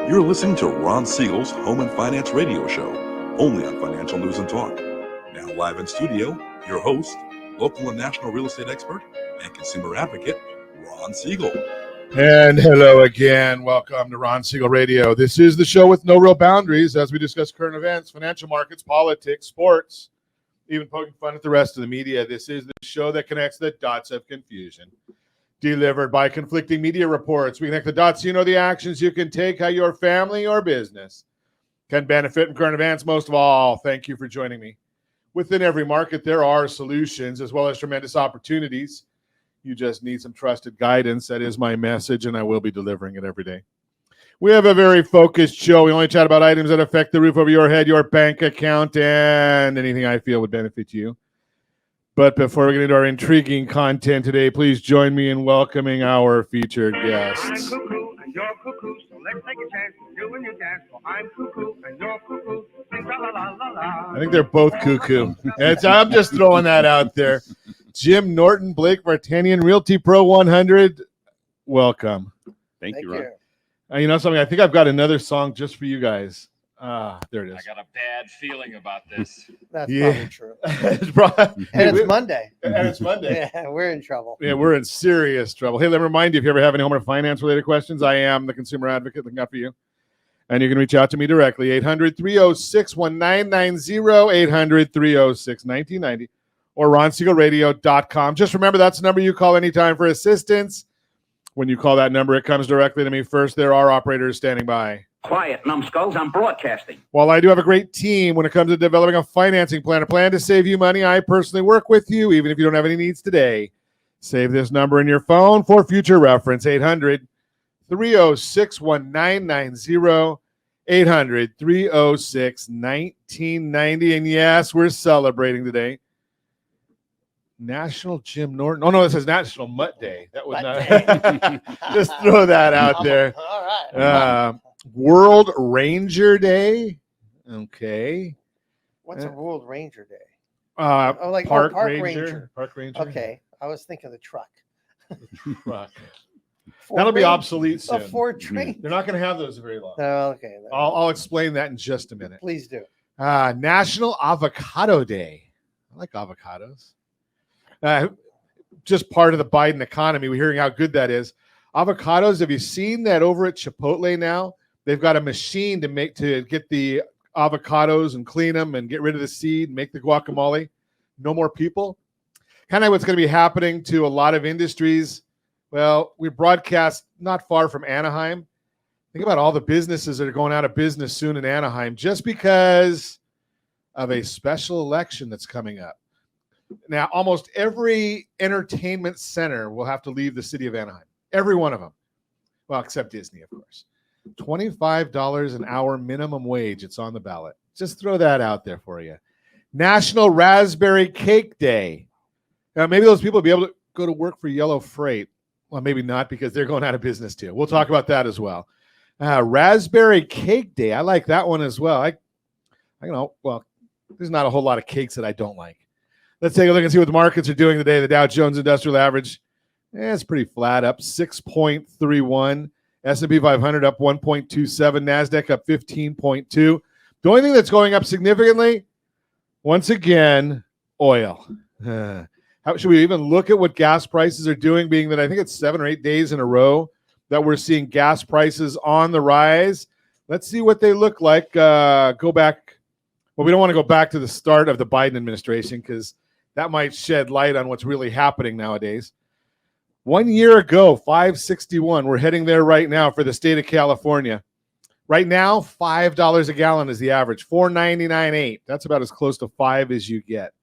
You're listening to Ron Siegel's Home and Finance Radio Show, only on Financial News and Talk. Now live in studio, your host, local and national real estate expert and consumer advocate, Ron Siegel. And hello again. Welcome to Ron Siegel Radio. This is the show with no real boundaries as we discuss current events, financial markets, politics, sports, even poking fun at the rest of the media. This is the show that connects the dots of confusion. Delivered by conflicting media reports. We connect the dots so you know the actions you can take, how your family or business can benefit from current events. Most of all, thank you for joining me. Within every market, there are solutions as well as tremendous opportunities. You just need some trusted guidance. That is my message, and I will be delivering it every day. We have a very focused show. We only chat about items that affect the roof over your head, your bank account, and anything I feel would benefit you. But before we get into our intriguing content today, please join me in welcoming our featured guests. I'm cuckoo and you're cuckoo, so let's take a chance. You and your dance. Well, I'm cuckoo and you're cuckoo. Sing la la la la la. I think they're both cuckoo. I'm just throwing that out there. Jim Norton, Blake Vartanian, Realty Pro 100. Welcome. Thank you, Ron. You know something? I think I've got another song just for you guys. There it is. I got a bad feeling about this. That's probably true. And it's Monday. And it's Monday. Yeah, we're in trouble. Yeah, we're in serious trouble. Hey, let me remind you, if you ever have any home or finance related questions, I am the consumer advocate looking out for you. And you can reach out to me directly, 800-306-1990, 800-306-1990, or ronsiegelradio.com. Just remember, that's the number you call anytime for assistance. When you call that number, it comes directly to me first. There are operators standing by. Quiet, numbskulls, I'm broadcasting. While I do have a great team when it comes to developing a financing plan, a plan to save you money, I personally work with you, even if you don't have any needs today. Save this number in your phone for future reference, 800-306-1990, 800-306-1990. And yes, we're celebrating today. National Jim Norton. Oh, no, this is National Mutt Day. That was not. Just throw that out there. All right. World Ranger Day. Okay. What's a World Ranger Day? Park Ranger. Park Ranger. Okay. I was thinking the truck. Truck. That'll be obsolete soon. A Ford train. They're not going to have those very long. Oh, okay. I'll explain that in just a minute. Please do. National Avocado Day. I like avocados. Just part of the Biden economy. We're hearing how good that is. Avocados, have you seen that over at Chipotle now? They've got a machine to get the avocados and clean them and get rid of the seed and make the guacamole. No more people. Kind of what's going to be happening to a lot of industries. Well, we broadcast not far from Anaheim. Think about all the businesses that are going out of business soon in Anaheim just because of a special election that's coming up. Now, almost every entertainment center will have to leave the city of Anaheim. Every one of them. Well, except Disney, of course. $25 an hour minimum wage. It's on the ballot. Just throw that out there for you. National Raspberry Cake Day. Now, maybe those people will be able to go to work for Yellow Freight. Well, maybe not because they're going out of business too. We'll talk about that as well. Raspberry Cake Day. I like that one as well. There's not a whole lot of cakes that I don't like. Let's take a look and see what the markets are doing today. The Dow Jones Industrial Average, it's pretty flat, up 6.31. S&P 500 up 1.27. NASDAQ up 15.2. The only thing that's going up significantly, once again, oil. How should we even look at what gas prices are doing, being that I think it's 7 or 8 days in a row that we're seeing gas prices on the rise. Let's see what they look like. Go back. Well, we don't want to go back to the start of the Biden administration because that might shed light on what's really happening nowadays. 1 year ago, 561. We're heading there right now for the state of California. Right now, $5 a gallon is the average. $4.99.8. That's about as close to $5 as you get.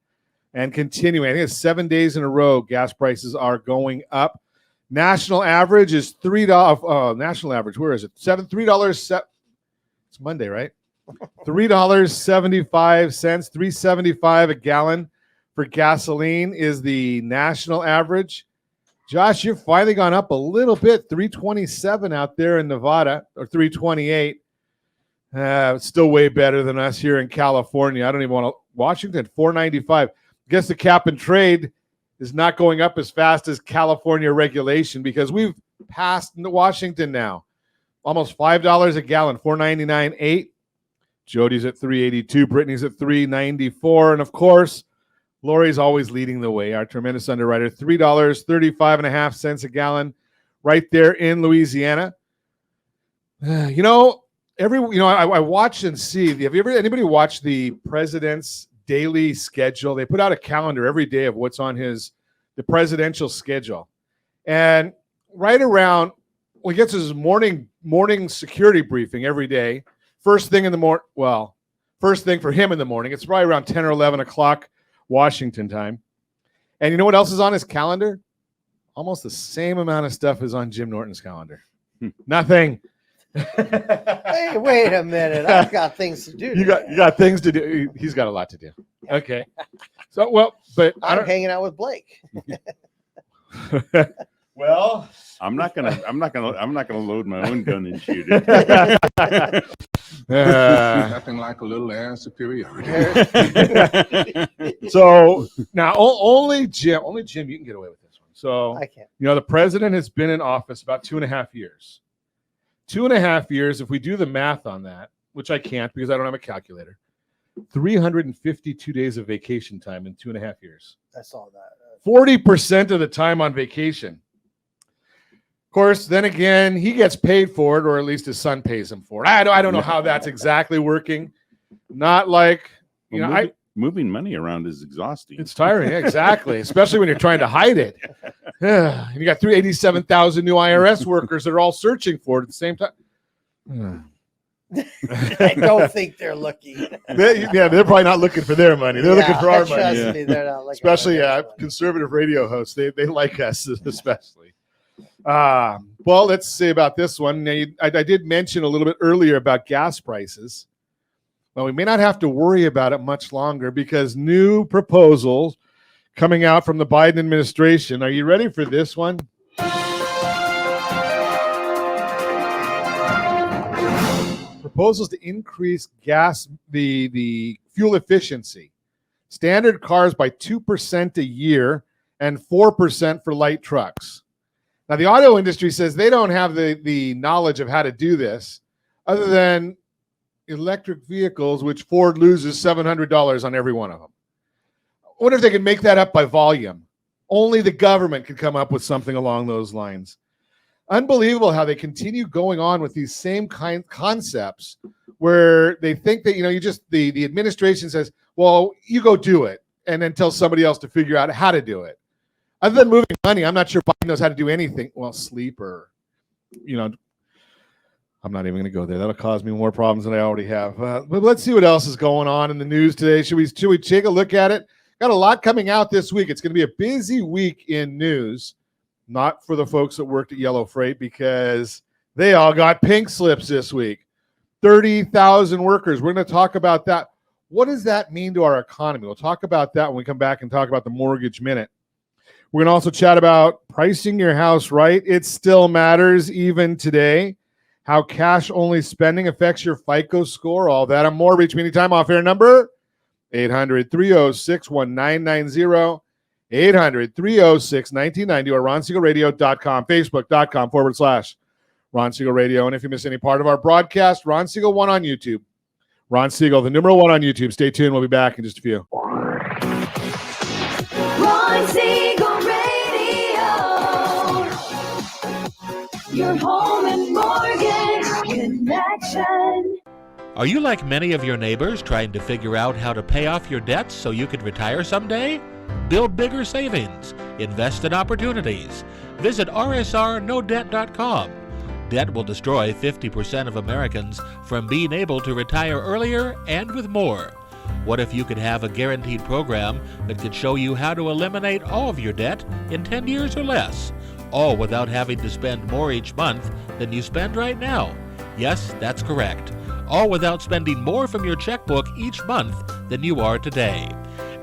And continuing, I think it's 7 days in a row, gas prices are going up. National average is $3. National average, where is it? $3. It's Monday, right? $3.75, $3.75 a gallon for gasoline is the national average. Josh, you've finally gone up a little bit, $3.27 out there in Nevada, or $3.28. It's still way better than us here in California. I don't even want to. Washington, $4.95. I guess the cap and trade is not going up as fast as California regulation because we've passed into Washington now. almost $5 a gallon, $4.99.8. Jody's at $3.82. Brittany's at $3.94. And of course, Lori's always leading the way. Our tremendous underwriter, $3.35.5 a gallon, right there in Louisiana. I watch and see. Have you ever anybody watched the president's daily schedule? They put out a calendar every day of what's on the presidential schedule, and right around he gets his morning security briefing every day. First thing in the morning. Well, first thing for him in the morning. It's probably around 10 or 11 o'clock Washington time. And you know what else is on his calendar? Almost the same amount of stuff is on Jim Norton's calendar. Nothing. Hey, wait a minute. I've got things to do. You got things to do. He's got a lot to do. Okay. So but I'm hanging out with Blake. Well, I'm not gonna load my own gun and shoot it. Nothing like a little air superiority. So now only Jim, you can get away with this one. So I can't. The president has been in office about 2.5 years. 2.5 years, if we do the math on that, which I can't because I don't have a calculator, 352 days of vacation time in 2.5 years. I saw that. 40% of the time on vacation. Of course, then again, he gets paid for it, or at least his son pays him for it. I don't know how that's exactly working. Not like, moving money around is exhausting. It's tiring, exactly, especially when you're trying to hide it. And you got 387,000 new IRS workers that are all searching for it at the same time. I don't think they're looking. They're probably not looking for their money. They're looking for our money. Trust me, they're not looking. Especially conservative radio hosts. They like us especially. Well, let's see about this one. I did mention a little bit earlier about gas prices. Well, we may not have to worry about it much longer because new proposals coming out from the Biden administration. Are you ready for this one? Proposals to increase the fuel efficiency. Standard cars by 2% a year and 4% for light trucks. Now, the auto industry says they don't have the knowledge of how to do this other than electric vehicles, which Ford loses $700 on every one of them. I wonder if they can make that up by volume. Only the government could come up with something along those lines. Unbelievable how they continue going on with these same concepts where they think that, the administration says, well, you go do it, and then tell somebody else to figure out how to do it. Other than moving money, I'm not sure Biden knows how to do anything. Well, sleep or, I'm not even going to go there. That'll cause me more problems than I already have. But let's see what else is going on in the news today. Should we take a look at it? Got a lot coming out this week. It's going to be a busy week in news. Not for the folks that worked at Yellow Freight because they all got pink slips this week. 30,000 workers. We're going to talk about that. What does that mean to our economy? We'll talk about that when we come back and talk about the Mortgage Minute. We're going to also chat about pricing your house right. It still matters even today. How cash-only spending affects your FICO score. All that and more. Reach me anytime. Off-air number, 800-306-1990. 800-306-1990 or RonSiegelRadio.com, Facebook.com/Ron Siegel Radio. And if you miss any part of our broadcast, Ron Siegel 1 on YouTube. Ron Siegel, the numeral 1 on YouTube. Stay tuned. We'll be back in just a few. Ron Siegel Radio, your home and mortgage connection. Are you like many of your neighbors trying to figure out how to pay off your debts so you could retire someday? Build bigger savings. Invest in opportunities. Visit rsrnodebt.com. Debt will destroy 50% of Americans from being able to retire earlier and with more. What if you could have a guaranteed program that could show you how to eliminate all of your debt in 10 years or less, all without having to spend more each month than you spend right now? Yes, that's correct. All without spending more from your checkbook each month than you are today.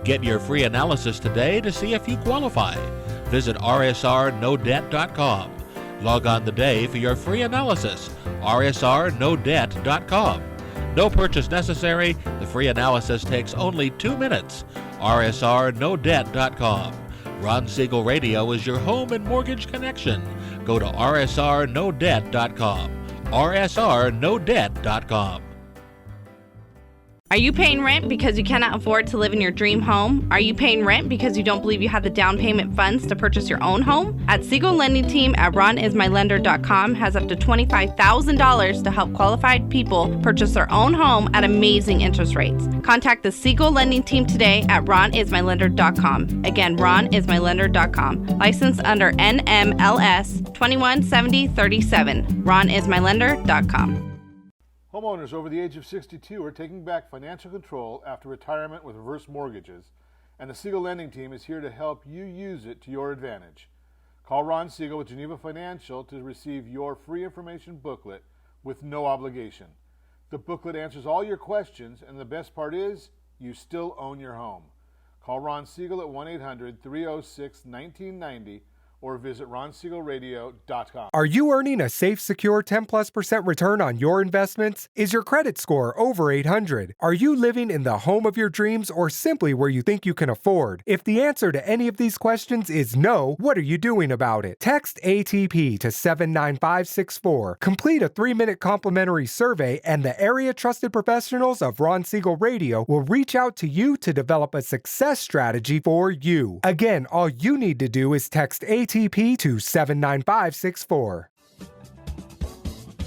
Get your free analysis today to see if you qualify. Visit rsrnodebt.com. Log on today for your free analysis, rsrnodebt.com. No purchase necessary. The free analysis takes only 2 minutes. rsrnodebt.com. Ron Siegel Radio is your home and mortgage connection. Go to rsrnodebt.com. rsrnodebt.com. Are you paying rent because you cannot afford to live in your dream home? Are you paying rent because you don't believe you have the down payment funds to purchase your own home? At Siegel Lending Team at ronismylender.com has up to $25,000 to help qualified people purchase their own home at amazing interest rates. Contact the Siegel Lending Team today at ronismylender.com. Again, ronismylender.com. Licensed under NMLS 217037. ronismylender.com. Homeowners over the age of 62 are taking back financial control after retirement with reverse mortgages, and the Siegel Lending Team is here to help you use it to your advantage. Call Ron Siegel with Geneva Financial to receive your free information booklet with no obligation. The booklet answers all your questions, and the best part is, you still own your home. Call Ron Siegel at 1-800-306-1990 or visit ronsiegelradio.com. Are you earning a safe, secure 10+% return on your investments? Is your credit score over 800? Are you living in the home of your dreams or simply where you think you can afford? If the answer to any of these questions is no, what are you doing about it? Text ATP to 79564. Complete a 3-minute complimentary survey, and the area trusted professionals of Ron Siegel Radio will reach out to you to develop a success strategy for you. Again, all you need to do is text ATP to 79564.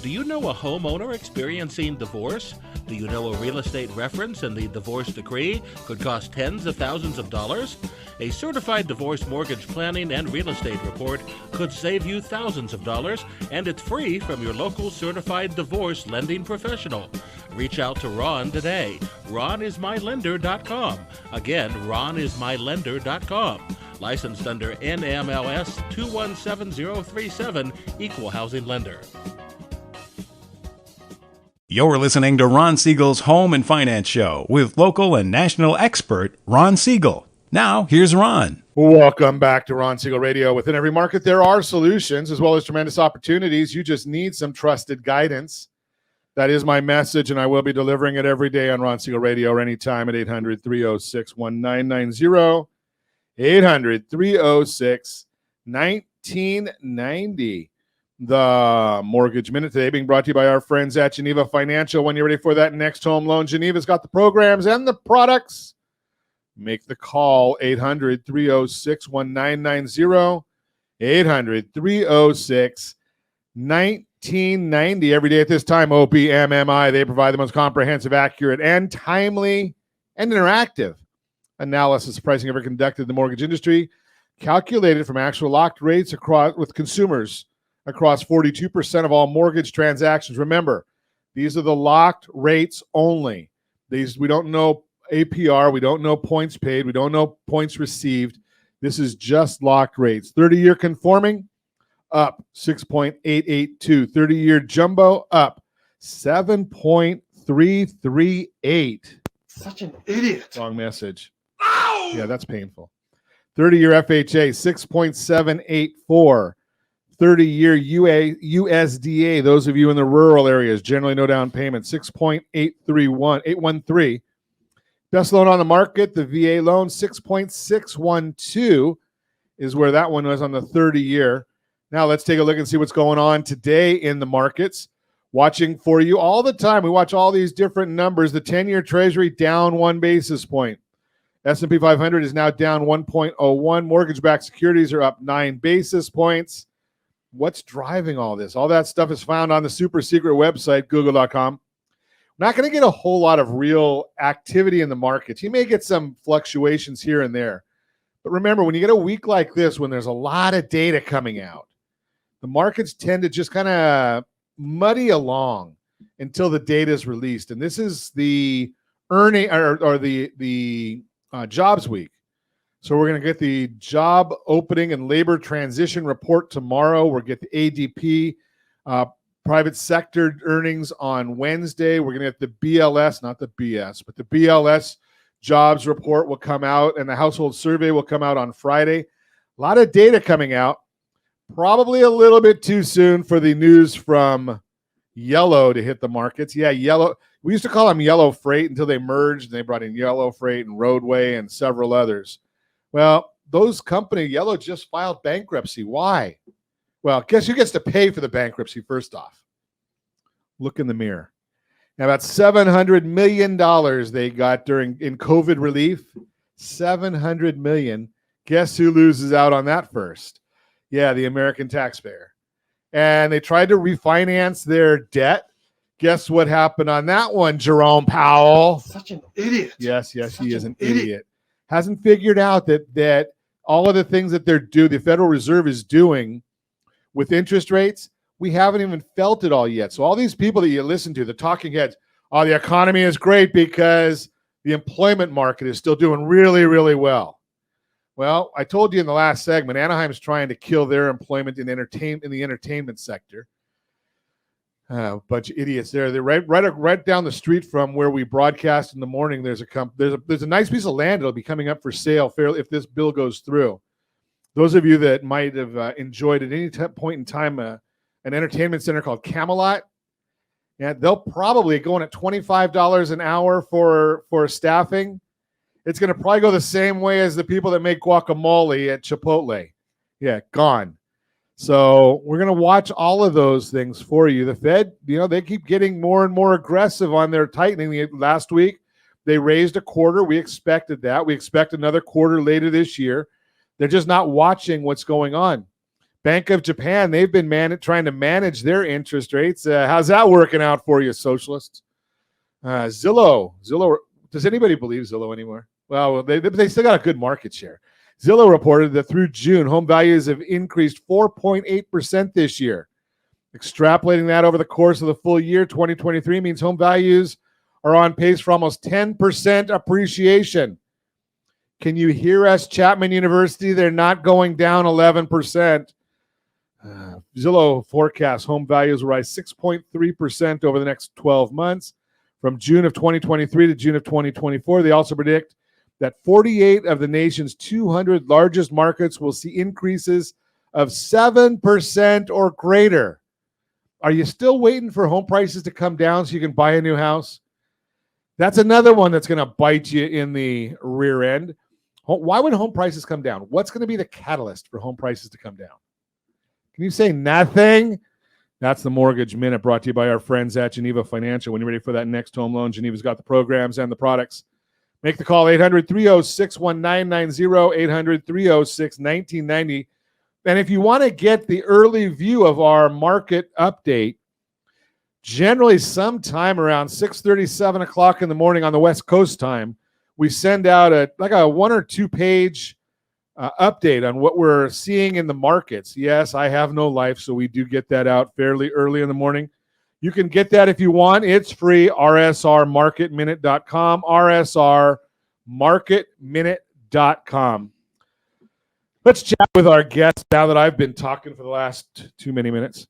Do you know a homeowner experiencing divorce? Do you know a real estate reference and the divorce decree could cost tens of thousands of dollars? A certified divorce mortgage planning and real estate report could save you thousands of dollars, and it's free from your local certified divorce lending professional. Reach out to Ron today. ronismylender.com. Again, ronismylender.com. Licensed under NMLS 217037, Equal Housing Lender. You're listening to Ron Siegel's Home and Finance Show with local and national expert Ron Siegel. Now, here's Ron. Welcome back to Ron Siegel Radio. Within every market, there are solutions as well as tremendous opportunities. You just need some trusted guidance. That is my message, and I will be delivering it every day on Ron Siegel Radio or anytime at 800-306-1990. 800-306-1990. The Mortgage Minute today being brought to you by our friends at Geneva Financial. When you're ready for that next home loan, Geneva's got the programs and the products. Make the call, 800-306-1990. 800-306-1990. Every day at this time, OPMMI, they provide the most comprehensive, accurate, and timely and interactive analysis of pricing ever conducted in the mortgage industry, calculated from actual locked rates across with consumers across 42% of all mortgage transactions. Remember, these are the locked rates only. We don't know APR, we don't know points paid, we don't know points received. This is just locked rates. 30-year conforming, up 6.882. 30-year jumbo, up 7.338. Such an idiot. Wrong message. Ow! Yeah, that's painful. 30-year FHA, 6.784. 30-year USDA, those of you in the rural areas, generally no down payment, 6.813. Best loan on the market, the VA loan, 6.612 is where that one was on the 30-year. Now let's take a look and see what's going on today in the markets. Watching for you all the time. We watch all these different numbers. The 10-year Treasury down 1 basis point. S&P 500 is now down 1.01. Mortgage-backed securities are up 9 basis points. What's driving all this? All that stuff is found on the super secret website, google.com. Not going to get a whole lot of real activity in the markets. You may get some fluctuations here and there. But remember, when you get a week like this, when there's a lot of data coming out, the markets tend to just kind of muddy along until the data is released. And this is the earning or the jobs week. So we're going to get the job opening and labor transition report tomorrow. We'll get the ADP private sector earnings on Wednesday. We're going to get the BLS, not the BS, but the BLS jobs report will come out, and the household survey will come out on Friday. A lot of data coming out. Probably a little bit too soon for the news from Yellow to hit the markets. Yeah, Yellow. We used to call them Yellow Freight until they merged, and they brought in Yellow Freight and Roadway and several others. Well, those company, Yellow, just filed bankruptcy. Why? Well, guess who gets to pay for the bankruptcy first off? Look in the mirror. Now, about $700 million they got in COVID relief. $700 million. Guess who loses out on that first? Yeah, the American taxpayer. And they tried to refinance their debt. Guess what happened on that one, Jerome Powell? Such an idiot. Yes, he is an idiot. Hasn't figured out that all of the things that the Federal Reserve is doing with interest rates, we haven't even felt it all yet. So all these people that you listen to, the talking heads, oh, the economy is great because the employment market is still doing really, really well. Well, I told you in the last segment, Anaheim's trying to kill their employment in the entertainment sector. A bunch of idiots there. They're right down the street from where we broadcast in the morning. There's a nice piece of land that'll be coming up for sale fairly if this bill goes through. Those of you that might have enjoyed at any point in time an entertainment center called Camelot, yeah, they'll probably go in at $25 an hour for staffing. It's going to probably go the same way as the people that make guacamole at Chipotle. Yeah, gone. So we're going to watch all of those things for you. The Fed, they keep getting more and more aggressive on their tightening. Last week, they raised a quarter. We expected that. We expect another quarter later this year. They're just not watching what's going on. Bank of Japan, they've been trying to manage their interest rates. How's that working out for you, socialists? Zillow, does anybody believe Zillow anymore? Well, they still got a good market share. Zillow reported that through June, home values have increased 4.8% this year. Extrapolating that over the course of the full year, 2023, means home values are on pace for almost 10% appreciation. Can you hear us, Chapman University? They're not going down 11%. Zillow forecasts home values will rise 6.3% over the next 12 months. From June of 2023 to June of 2024, they also predict that 48 of the nation's 200 largest markets will see increases of 7% or greater. Are you still waiting for home prices to come down so you can buy a new house? That's another one that's going to bite you in the rear end. Why would home prices come down? What's going to be the catalyst for home prices to come down? Can you say nothing? That's the Mortgage Minute, brought to you by our friends at Geneva Financial. When you're ready for that next home loan, Geneva's got the programs and the products. Make the call, 800-306-1990, 800-306-1990. And if you want to get the early view of our market update, generally sometime around 6:30, 7 o'clock in the morning on the West Coast time, we send out a 1 or 2 page update on what we're seeing in the markets. Yes, I have no life, so we do get that out fairly early in the morning. You can get that if you want. It's free, rsrmarketminute.com, rsrmarketminute.com. Let's chat with our guest now that I've been talking for the last too many minutes.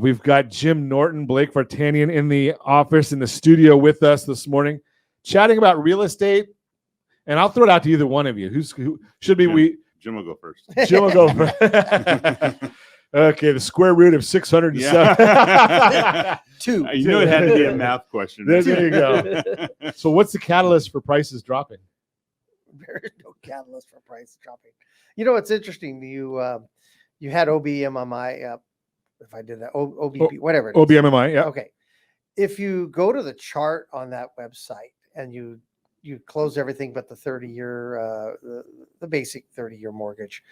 We've got Jim Norton, Blake Vartanian in the office, in the studio with us this morning, chatting about real estate. And I'll throw it out to either one of you. Who should be? Jim will go first. Jim will go first. Okay, the square root of 607. Yeah. 2. You knew it had to be a math question. There you go. So what's the catalyst for prices dropping? There is no catalyst for price dropping. It's interesting. You had OBMMI, if I did that, OBP, whatever it is. OBMMI, yeah. Okay. If you go to the chart on that website and you close everything but the 30-year, the basic 30-year mortgage,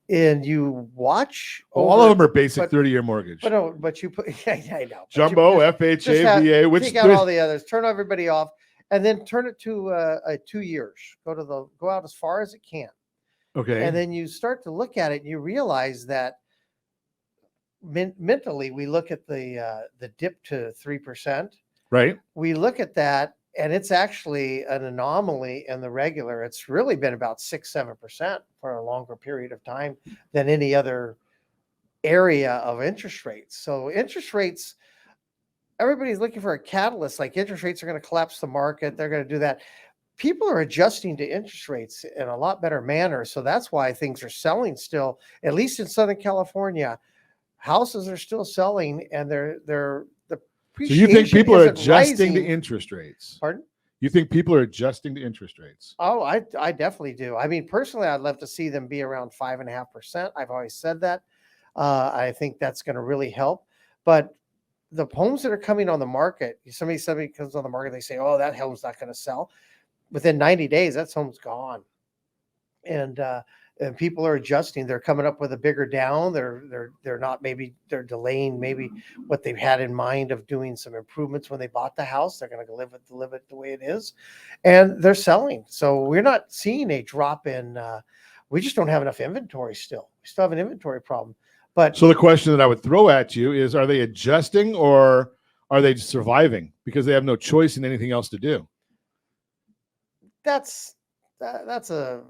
and you watch all of them are basic 30-year mortgage. But you put, I know. Jumbo, FHA, VA, which take out all the others, turn everybody off, and then turn it to 2 years. Go out as far as it can. Okay. And then you start to look at it, and you realize that mentally we look at the dip to 3%. Right. We look at that, and it's actually an anomaly in the regular. It's really been about 6-7% for a longer period of time than any other area of interest rates. So interest rates, everybody's looking for a catalyst, like interest rates are going to collapse the market. They're going to do that. People are adjusting to interest rates in a lot better manner. So that's why things are selling still, at least in Southern California. Houses are still selling, and they're so you think people are adjusting to interest rates? Pardon? You think people are adjusting to interest rates? Oh, I definitely do. I mean, personally, I'd love to see them be around 5.5%. I've always said that. I think that's going to really help. But the homes that are coming on the market, somebody comes on the market, they say, oh, that home's not going to sell. Within 90 days, that home's gone. And people are adjusting. They're coming up with a bigger down. They're not, maybe they're delaying maybe what they've had in mind of doing some improvements when they bought the house. They're going to live it the way it is, and they're selling. So we're not seeing a drop in. We just don't have enough inventory still. We still have an inventory problem. But so the question that I would throw at you is: are they adjusting or are they just surviving because they have no choice in anything else to do? That's a.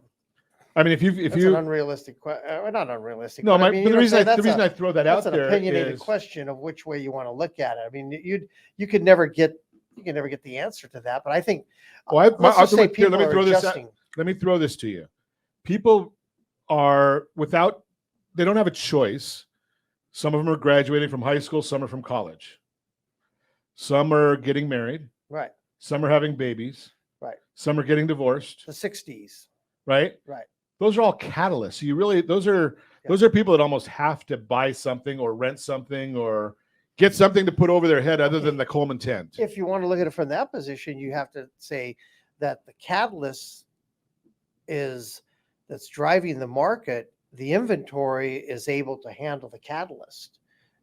I mean, if you an unrealistic question, not unrealistic. No, but the reason I throw that out there that's an opinionated question of which way you want to look at it. I mean, you could never get the answer to that. But I think let me throw this to you. People are they don't have a choice. Some of them are graduating from high school, some are from college. Some are getting married. Right. Some are having babies. Right. Some are getting divorced. The 60s. Right. Right. Those are all catalysts. Those are people that almost have to buy something or rent something or get something to put over their head other than the Coleman tent. If you want to look at it from that position, you have to say that the catalyst that's driving the market, the inventory is able to handle the catalyst.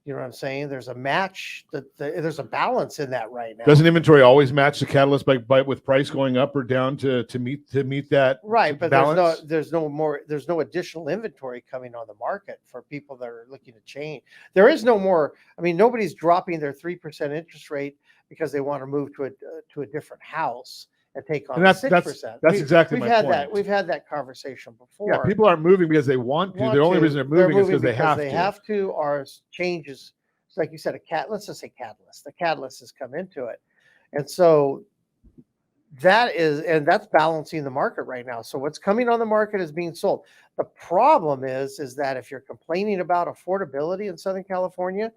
You know what I'm saying? There's a match there's a balance in that right now. Doesn't inventory always match the catalyst by with price going up or down to meet that right? But balance? there's no additional inventory coming on the market for people that are looking to change. There is no more. I mean, nobody's dropping their 3% interest rate because they want to move to a different house and take on 6%. That's exactly my point. We've had that conversation before. Yeah, people aren't moving because they want to. The only reason they're moving is because they have to. They have to, or changes. So like you said, let's just say catalyst. The catalyst has come into it, and so that's balancing the market right now. So what's coming on the market is being sold. The problem is that if you're complaining about affordability in Southern California,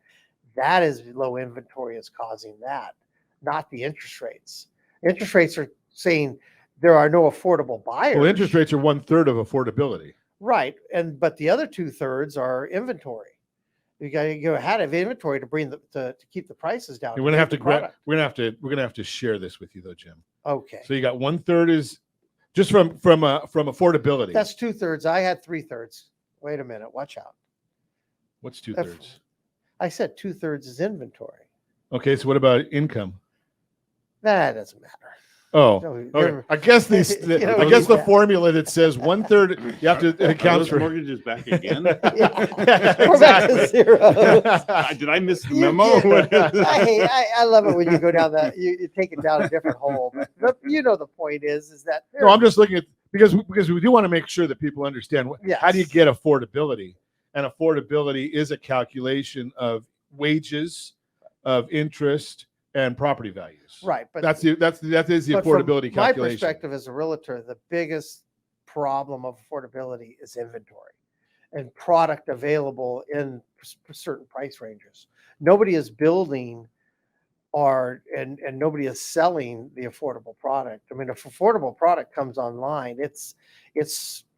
that is low inventory is causing that, not the interest rates. Interest rates are saying there are no affordable buyers. Well, interest rates are 1/3 of affordability. Right. But the other 2/3 are inventory. You got to go ahead of inventory to keep the prices down. We're gonna have to share this with you though, Jim. Okay. So you got 1/3 is just from affordability. That's 2/3. I had 3/3. Wait a minute. Watch out. What's 2/3? I said 2/3 is inventory. Okay. So what about income? That doesn't matter. Oh, okay. I guess the formula that says 1/3 you have to account for mortgages back again. We're back to zero. Did I miss the memo? I love it when you go down that you take it down a different hole. But the point is that no, I'm just looking at because we do want to make sure that people understand how do you get affordability, and affordability is a calculation of wages, of interest, and property values. Right, but that is the affordability calculation. My perspective as a realtor, the biggest problem of affordability is inventory and product available in certain price ranges. Nobody is building and nobody is selling the affordable product. I mean, if affordable product comes online, it's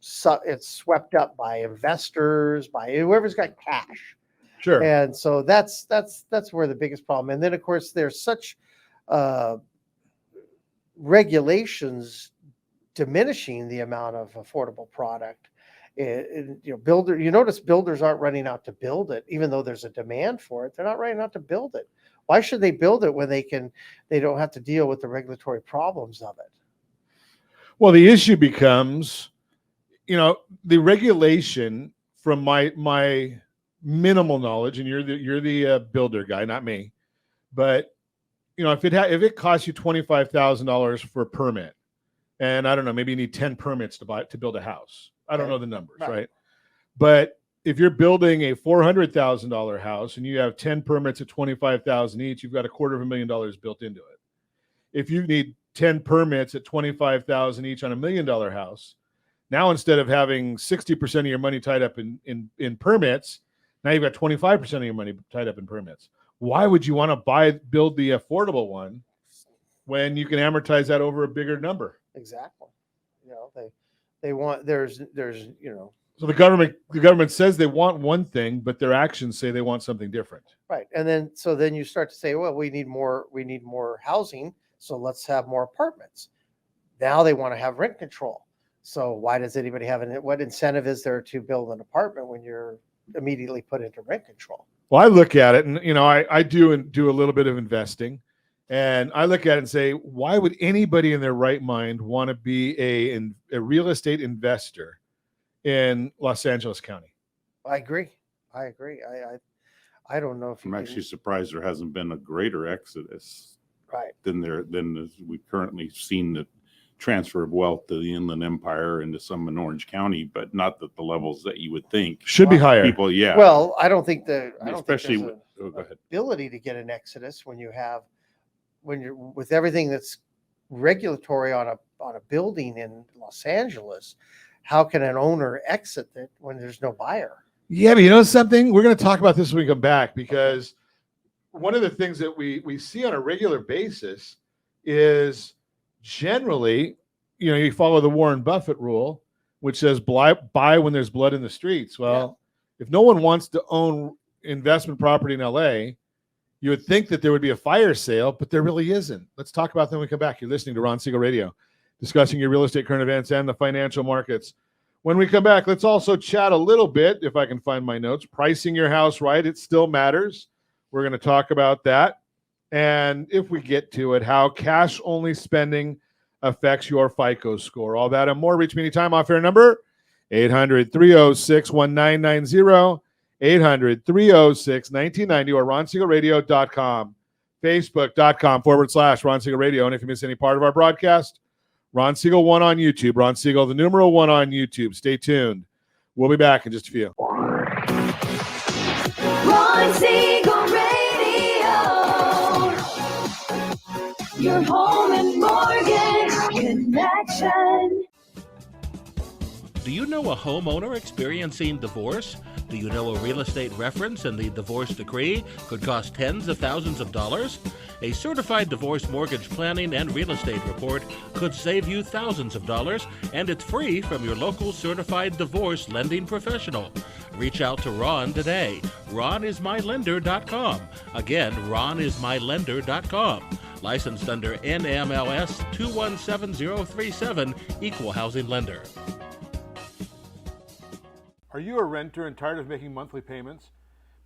swept up by investors, by whoever's got cash. Sure. And so that's where the biggest problem. And then of course there's such regulations diminishing the amount of affordable product. You notice builders aren't running out to build it, even though there's a demand for it. They're not running out to build it. Why should they build it when they don't have to deal with the regulatory problems of it? Well, the issue becomes, the regulation from my minimal knowledge, and you're the builder guy, not me, but if it costs you $25,000 for a permit, and I don't know, maybe you need 10 permits to build a house. I don't know the numbers, right? But if you're building a $400,000 house and you have 10 permits at $25,000 each, you've got $250,000 built into it. If you need 10 permits at $25,000 each on $1 million house, now instead of having 60% of your money tied up in permits, now you've got 25% of your money tied up in permits. Why would you want to build the affordable one when you can amortize that over a bigger number? Exactly. They want there's So the government says they want one thing, but their actions say they want something different. Right. And then you start to say, well, we need more housing, so let's have more apartments. Now they want to have rent control. So why does anybody have what incentive is there to build an apartment when you're immediately put into rent control? Well, I look at it, and I do a little bit of investing, and I look at it and say, why would anybody in their right mind want to be a real estate investor in Los Angeles County? I agree. I don't know if I'm actually surprised there hasn't been a greater exodus, right, than we've currently seen the transfer of wealth to the Inland Empire and to some in Orange County, but not at the levels that you would think should be higher. People, yeah. Well, I don't think especially there's go ahead. ability to get an exodus when you're with everything that's regulatory on a building in Los Angeles. How can an owner exit it when there's no buyer? Yeah, but you know something? We're going to talk about this when we come back, because one of the things that we see on a regular basis is generally, you follow the Warren Buffett rule, which says buy when there's blood in the streets. Well, if no one wants to own investment property in LA, you would think that there would be a fire sale, but there really isn't. Let's talk about that when we come back. You're listening to Ron Siegel Radio, discussing your real estate current events and the financial markets. When we come back, let's also chat a little bit, if I can find my notes, pricing your house right. It still matters. We're going to talk about that. And if we get to it, how cash-only spending affects your FICO score. All that and more. Reach me anytime. Off-air number, 800-306-1990, 800-306-1990, or RonSiegelRadio.com, Facebook.com/Ron Siegel Radio. And if you miss any part of our broadcast, Ron Siegel 1 on YouTube. Ron Siegel, the numeral 1 on YouTube. Stay tuned. We'll be back in just a few. Ron Siegel Radio. Your home and mortgage connection. Do you know a homeowner experiencing divorce? Do you know a real estate reference and the divorce decree could cost tens of thousands of dollars? A certified divorce mortgage planning and real estate report could save you thousands of dollars, and it's free from your local certified divorce lending professional. Reach out to Ron today. RonIsMyLender.com. Again, RonIsMyLender.com. Licensed under NMLS 217037, Equal Housing Lender. Are you a renter and tired of making monthly payments?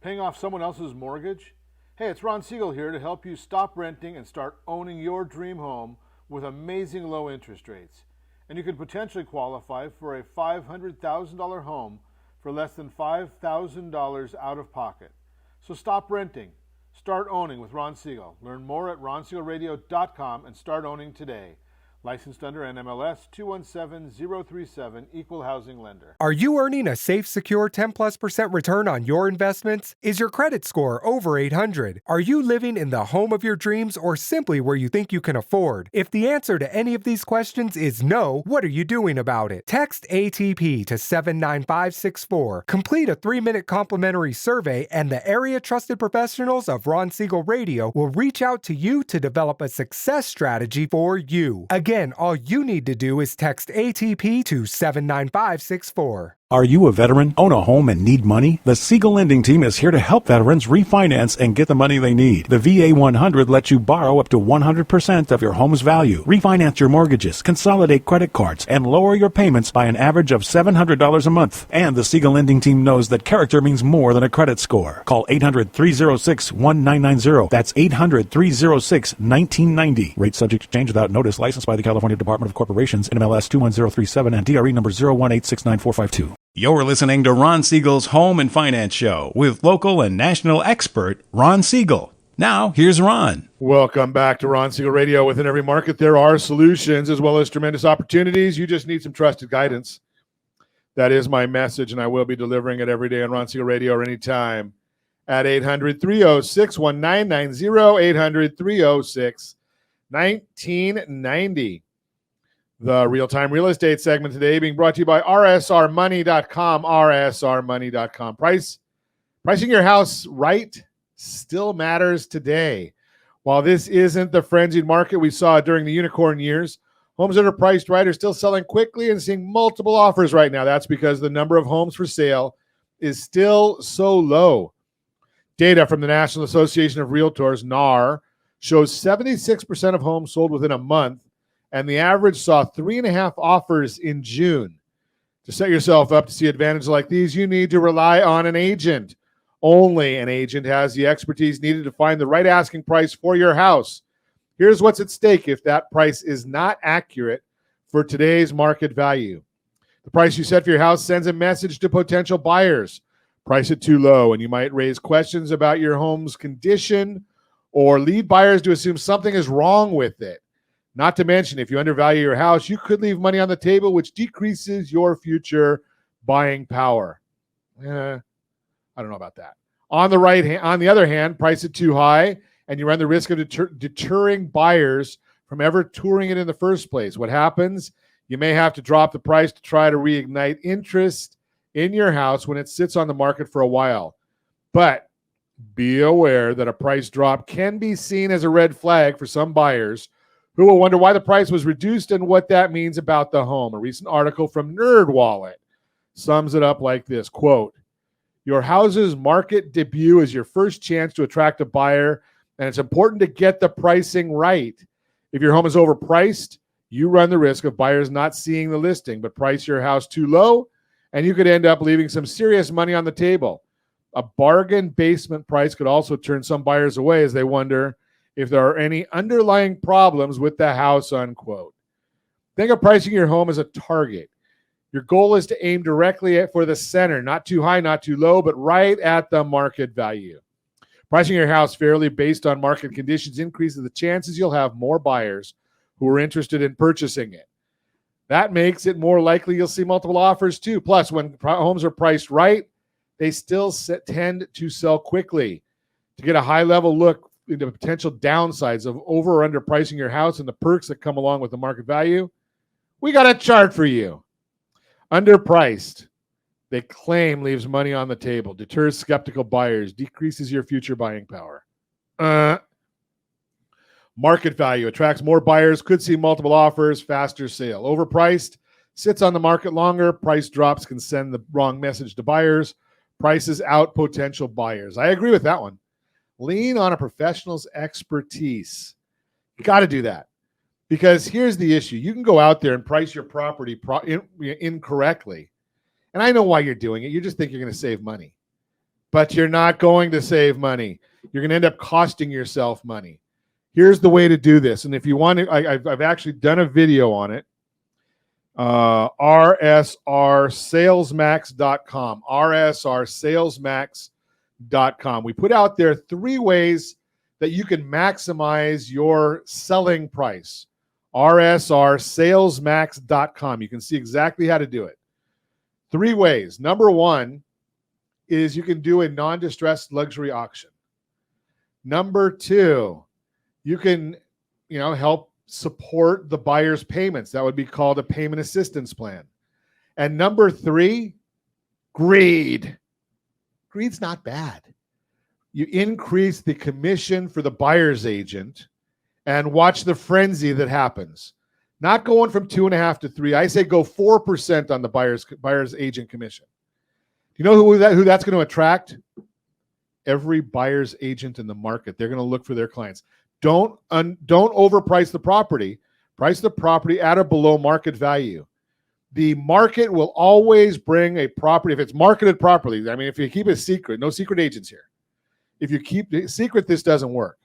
Paying off someone else's mortgage? Hey, it's Ron Siegel here to help you stop renting and start owning your dream home with amazing low interest rates. And you could potentially qualify for a $500,000 home for less than $5,000 out of pocket. So stop renting. Start owning with Ron Siegel. Learn more at RonSiegelRadio.com and start owning today. Licensed under NMLS 217037, Equal Housing Lender. Are you earning a safe, secure 10+% return on your investments? Is your credit score over 800? Are you living in the home of your dreams or simply where you think you can afford? If the answer to any of these questions is no, what are you doing about it? Text ATP to 79564. Complete a 3-minute complimentary survey, and the area trusted professionals of Ron Siegel Radio will reach out to you to develop a success strategy for you. Again, all you need to do is text ATP to 79564. Are you a veteran, own a home, and need money? The Siegel Lending Team is here to help veterans refinance and get the money they need. The VA 100 lets you borrow up to 100% of your home's value, refinance your mortgages, consolidate credit cards, and lower your payments by an average of $700 a month. And the Siegel Lending Team knows that character means more than a credit score. Call 800-306-1990. That's 800-306-1990. Rate subject to change without notice. Licensed by the California Department of Corporations, NMLS 21037, and DRE number 018694452. You're listening to Ron Siegel's Home and Finance Show with local and national expert Ron Siegel. Now, here's Ron. Welcome back to Ron Siegel Radio. Within every market, there are solutions as well as tremendous opportunities. You just need some trusted guidance. That is my message, and I will be delivering it every day on Ron Siegel Radio or anytime at 800-306-1990, 800-306-1990. The real-time real estate segment today being brought to you by rsrmoney.com, rsrmoney.com. Pricing your house right still matters today. While this isn't the frenzied market we saw during the unicorn years, Homes that are priced right are still selling quickly and seeing multiple offers right now. That's because the number of homes for sale is still so low. Data from the National Association of Realtors, NAR, shows 76% of homes sold within a month, and the average saw 3.5 offers in June. To set yourself up to see advantages like these, you need to rely on an agent. Only an agent has the expertise needed to find the right asking price for your house. Here's what's at stake if that price is not accurate for today's market value. The price you set for your house sends a message to potential buyers. Price it too low, and you might raise questions about your home's condition or lead buyers to assume something is wrong with it. Not to mention, if you undervalue your house, you could leave money on the table, which decreases your future buying power. I don't know about that. On the other hand, price it too high, and you run the risk of deterring buyers from ever touring it in the first place. What happens? You may have to drop the price to try to reignite interest in your house when it sits on the market for a while. But be aware that a price drop can be seen as a red flag for some buyers who will wonder why the price was reduced and what that means about the home. A recent article from NerdWallet sums it up like this, quote, "Your house's market debut is your first chance to attract a buyer, and it's important to get the pricing right. If your home is overpriced, you run the risk of buyers not seeing the listing, but price your house too low, and you could end up leaving some serious money on the table. A bargain basement price could also turn some buyers away as they wonder if there are any underlying problems with the house," unquote. Think of pricing your home as a target. Your goal is to aim directly for the center, not too high, not too low, but right at the market value. Pricing your house fairly based on market conditions increases the chances you'll have more buyers who are interested in purchasing it. That makes it more likely you'll see multiple offers too. Plus, when homes are priced right, they still tend to sell quickly. To get a high-level look into potential downsides of over or underpricing your house and the perks that come along with the market value, we got a chart for you. Underpriced, they claim, leaves money on the table, deters skeptical buyers, decreases your future buying power. Market value attracts more buyers, could see multiple offers, faster sale. Overpriced, sits on the market longer, price drops can send the wrong message to buyers, prices out potential buyers. I agree with that one. Lean on a professional's expertise. You got to do that. Because here's the issue. You can go out there and price your property incorrectly. And I know why you're doing it. You just think you're going to save money. But you're not going to save money. You're going to end up costing yourself money. Here's the way to do this. And if you want to, I've actually done a video on it. rsrsalesmax.com. rsrsalesmax.com. We put out there 3 ways that you can maximize your selling price. rsrsalesmax.com. You can see exactly how to do it. 3 ways. Number 1 is you can do a non-distressed luxury auction. Number 2, you can, help support the buyer's payments. That would be called a payment assistance plan. And number 3, greed. Greed's not bad. You increase the commission for the buyer's agent and watch the frenzy that happens. Not going from 2.5 to 3. I say go 4% on the buyer's agent commission. Do you know who that's going to attract? Every buyer's agent in the market. They're going to look for their clients. Don't overprice the property. Price the property at or below market value. The market will always bring a property, if it's marketed properly. I mean, if you keep it secret, no secret agents here. If you keep it secret, this doesn't work.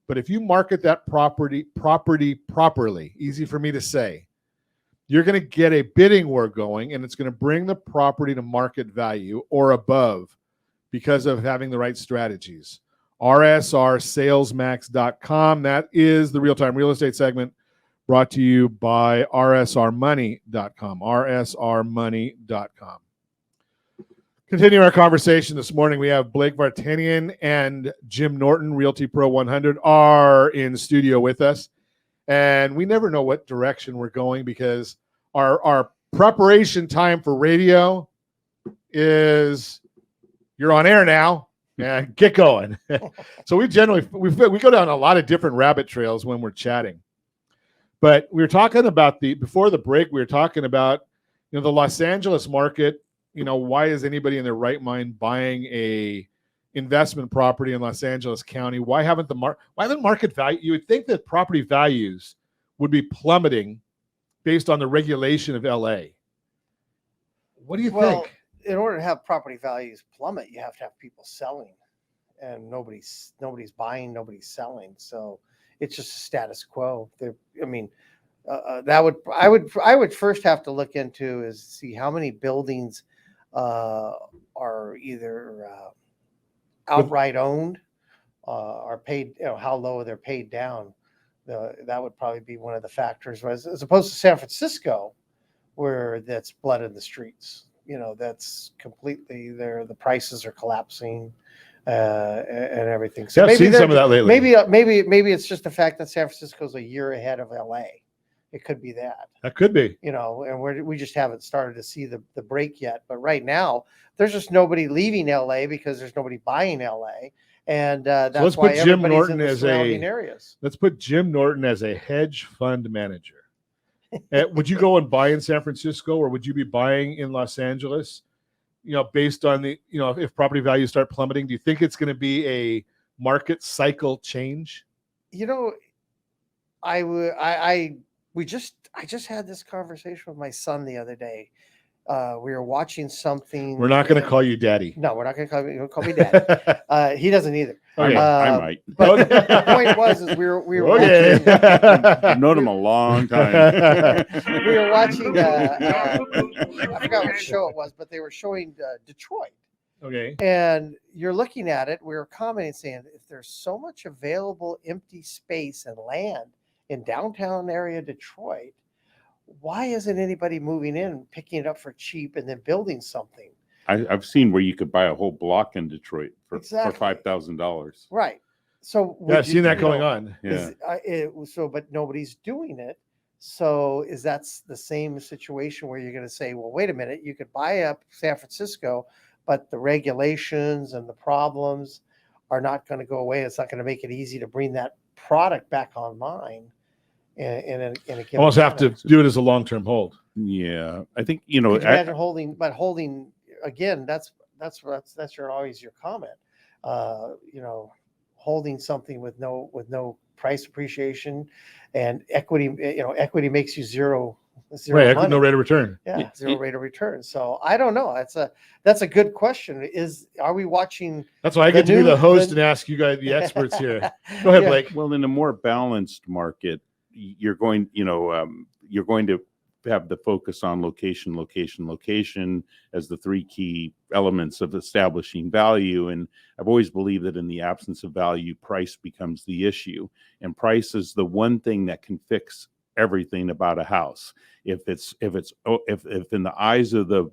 But if you market that property properly, easy for me to say, you're going to get a bidding war going, and it's going to bring the property to market value or above because of having the right strategies. rsrsalesmax.com. That is the real-time real estate segment brought to you by rsrmoney.com. rsrmoney.com. Continue our conversation this morning. We have Blake Vartanian and Jim Norton, Realty Pro 100, are in studio with us. And we never know what direction we're going because our preparation time for radio is you're on air now. Yeah, get going. So we go down a lot of different rabbit trails when we're chatting. But we were talking about before the break, we were talking about, the Los Angeles market. Why is anybody in their right mind buying a investment property in Los Angeles County? Why haven't market value? You would think that property values would be plummeting based on the regulation of LA. What do you think? In order to have property values plummet, you have to have people selling, and nobody's buying, nobody's selling. So it's just a status quo. I would first have to look into is see how many buildings are either outright owned, are paid, how low they're paid down. That would probably be one of the factors, as opposed to San Francisco, where that's blood in the streets. That's completely there. The prices are collapsing and everything. So I've seen some of that lately. Maybe it's just the fact that San Francisco's a year ahead of LA. It could be that. That could be. And we just haven't started to see the break yet. But right now, there's just nobody leaving LA because there's nobody buying LA. And that's why everybody's in the surrounding areas. Let's put Jim Norton as a hedge fund manager. Would you go and buy in San Francisco, or would you be buying in Los Angeles? Based on if property values start plummeting, do you think it's going to be a market cycle change? I just had this conversation with my son the other day. We were watching something. We're not going to call you daddy. No, we're not going to call me daddy. He doesn't either. Okay, I might. But the point was, is we were watching. I've known him a long time. We were watching. I forgot what show it was, but they were showing Detroit. Okay. And you're looking at it. We were commenting saying, if there's so much available empty space and land in downtown area Detroit, why isn't anybody moving in, picking it up for cheap, and then building something? I've seen where you could buy a whole block in Detroit for $5,000. Right. So I've seen that going on. Yeah. But nobody's doing it. So is that the same situation where you're going to say, well, wait a minute, you could buy up San Francisco, but the regulations and the problems are not going to go away. It's not going to make it easy to bring that product back online. And almost have to do it as a long-term hold. Yeah, I think imagine holding again. That's always your comment. Holding something with no price appreciation and equity. Equity makes you zero right, money. No rate of return. Yeah, zero rate of return. So I don't know. That's a good question. Are we watching? That's why I get to be the host and ask you guys, the experts here. Go ahead, Blake. Well, in a more balanced market, you're going to have the focus on location as the three key elements of establishing value. And I've always believed that in the absence of value, price becomes the issue. And price is the one thing that can fix everything about a house. If in the eyes of the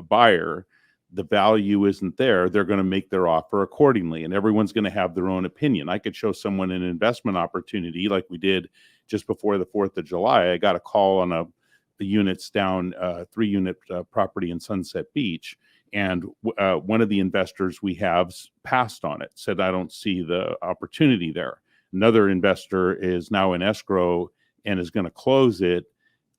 buyer, the value isn't there, they're going to make their offer accordingly. And everyone's going to have their own opinion. I could show someone an investment opportunity like we did just before the 4th of July. I got a call on the units down, 3-unit property in Sunset Beach. And one of the investors we have passed on it, said, I don't see the opportunity there. Another investor is now in escrow and is going to close it.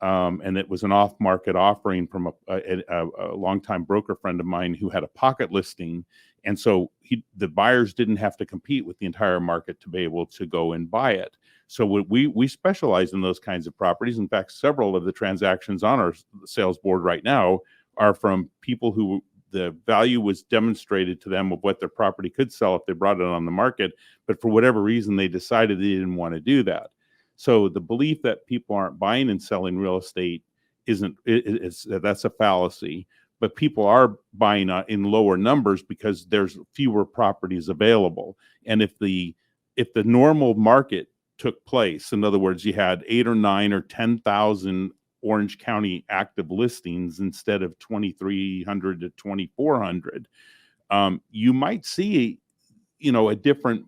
And it was an off-market offering from a longtime broker friend of mine who had a pocket listing. And so the buyers didn't have to compete with the entire market to be able to go and buy it. So we specialize in those kinds of properties. In fact, several of the transactions on our sales board right now are from people who the value was demonstrated to them of what their property could sell if they brought it on the market. But for whatever reason, they decided they didn't want to do that. So the belief that people aren't buying and selling real estate that's a fallacy. But people are buying in lower numbers because there's fewer properties available. And if the normal market took place, in other words, you had 8 or 9 or 10,000 Orange County active listings instead of 2,300 to 2,400, you might see, a different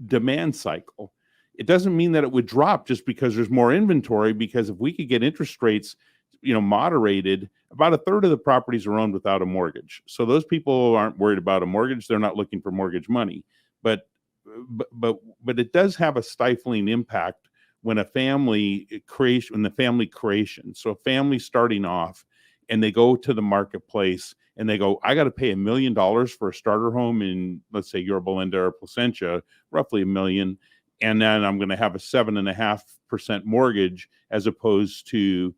demand cycle. It doesn't mean that it would drop just because there's more inventory, because if we could get interest rates, moderated, about a third of the properties are owned without a mortgage. So those people aren't worried about a mortgage. They're not looking for mortgage money. But it does have a stifling impact when a family creation, so a family starting off and they go to the marketplace and they go, I got to pay $1 million for a starter home in, let's say, Yorba or Placentia, roughly $1 million. And then I'm going to have a 7.5% mortgage, as opposed to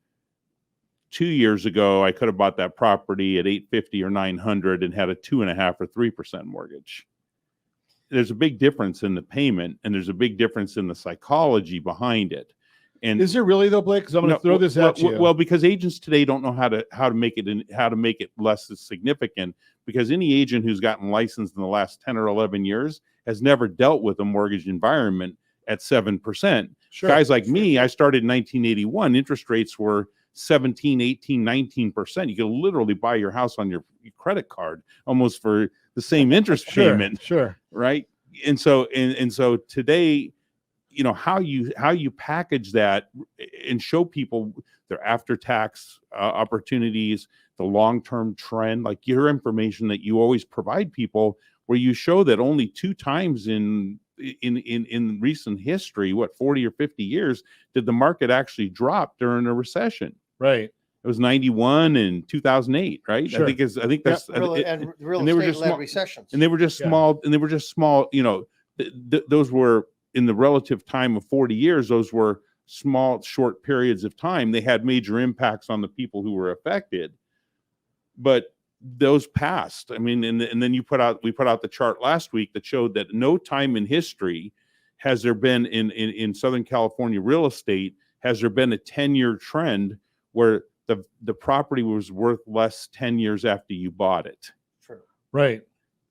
2 years ago, I could have bought that property at $850 or $900 and had a 2.5 or 3% mortgage. There's a big difference in the payment, and there's a big difference in the psychology behind it. And is there really though, Blake? Because I'm going to throw this at you. Well, because agents today don't know how to make it less significant. Because any agent who's gotten licensed in the last 10 or 11 years has never dealt with a mortgage environment at 7%. Sure. Guys like me, I started in 1981. Interest rates were 17, 18, 19%. You could literally buy your house on your credit card almost for the same interest payment. Sure. Right. And so today, you know, how you package that and show people their after-tax opportunities, the long-term trend, like your information that you always provide people, where you show that only 2 times in recent history, 40 or 50 years, did the market actually drop during a recession. Right. It was 91 and 2008, right? Sure. I think that's real estate-led recessions. And they were just small, you know, those were, in the relative time of 40 years, those were small, short periods of time. They had major impacts on the people who were affected, but those passed. I mean, and then we put out the chart last week that showed that no time in history has there been in Southern California real estate, has there been a 10-year trend where the property was worth less 10 years after you bought it. True. Right.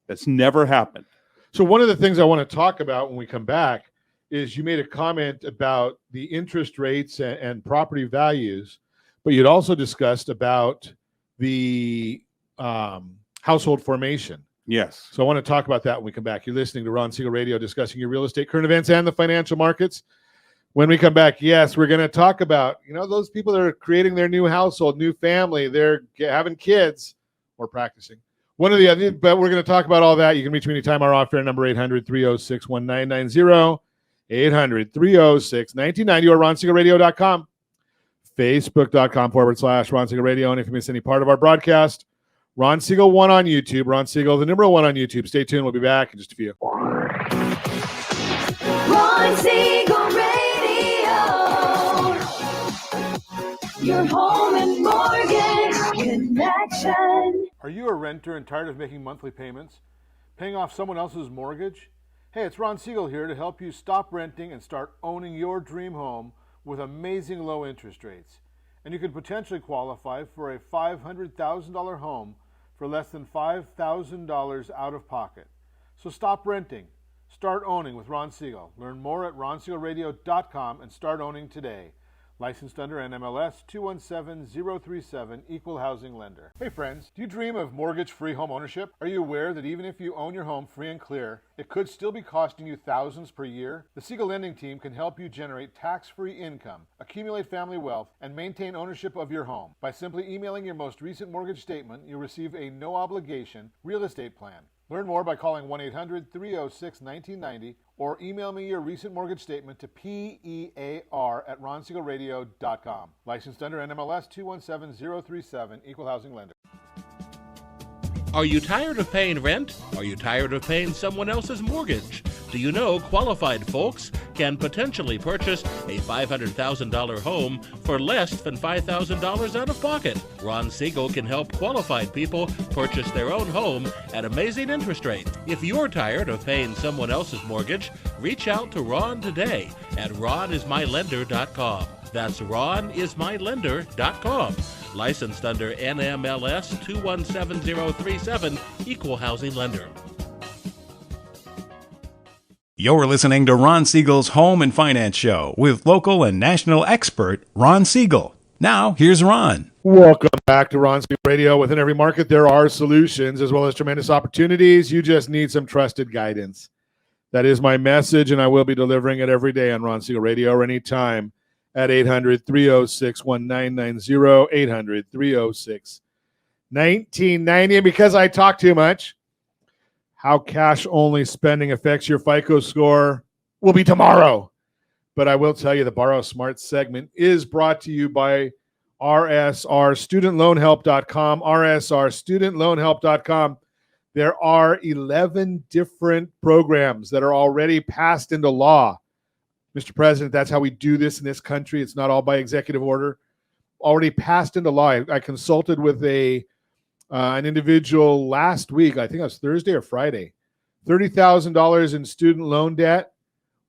That's never happened. So one of the things I want to talk about when we come back is you made a comment about the interest rates and property values, but you'd also discussed about the household formation. Yes. So I want to talk about that when we come back. You're listening to Ron Siegel Radio, discussing your real estate, current events, and the financial markets. When we come back, yes, we're going to talk about, you know, those people that are creating their new household, new family, they're having kids or practicing. One of the other, but we're going to talk about all that. You can reach me anytime. Our off-air number, 800-306-1990, 800-306-1990, or RonSiegelRadio.com, Facebook.com/Ron Siegel Radio. And if you miss any part of our broadcast, Ron Siegel 1 on YouTube, Ron Siegel, the number 1 on YouTube. Stay tuned. We'll be back in just a few. Ron Siegel Radio. Your home and mortgage connection. Are you a renter and tired of making monthly payments? Paying off someone else's mortgage? Hey, it's Ron Siegel here to help you stop renting and start owning your dream home with amazing low interest rates. And you could potentially qualify for a $500,000 home for less than $5,000 out of pocket. So stop renting. Start owning with Ron Siegel. Learn more at RonSiegelRadio.com and start owning today. Licensed under NMLS 217037, Equal Housing Lender. Hey friends, do you dream of mortgage-free home ownership? Are you aware that even if you own your home free and clear, it could still be costing you thousands per year? The Siegel Lending Team can help you generate tax-free income, accumulate family wealth, and maintain ownership of your home. By simply emailing your most recent mortgage statement, you'll receive a no-obligation real estate plan. Learn more by calling 1-800-306-1990 or email me your recent mortgage statement to PEAR@RonSiegelRadio.com. Licensed under NMLS 217037, Equal Housing Lender. Are you tired of paying rent? Are you tired of paying someone else's mortgage? Do you know qualified folks can potentially purchase a $500,000 home for less than $5,000 out of pocket? Ron Siegel can help qualified people purchase their own home at amazing interest rates. If you're tired of paying someone else's mortgage, reach out to Ron today at ronismylender.com. That's ronismylender.com. Licensed under NMLS 217037, Equal Housing Lender. You're listening to Ron Siegel's Home and Finance Show with local and national expert Ron Siegel. Now, here's Ron. Welcome back to Ron Siegel Radio. Within every market, there are solutions as well as tremendous opportunities. You just need some trusted guidance. That is my message, and I will be delivering it every day on Ron Siegel Radio or anytime at 800-306-1990, 800-306-1990. And because I talk too much, how cash-only spending affects your FICO score will be tomorrow. But I will tell you the Borrow Smart segment is brought to you by rsrstudentloanhelp.com, rsrstudentloanhelp.com. There are 11 different programs that are already passed into law. Mr. President, that's how we do this in this country. It's not all by executive order. Already passed into law. I consulted with an individual last week. I think it was Thursday or Friday. $30,000 in student loan debt.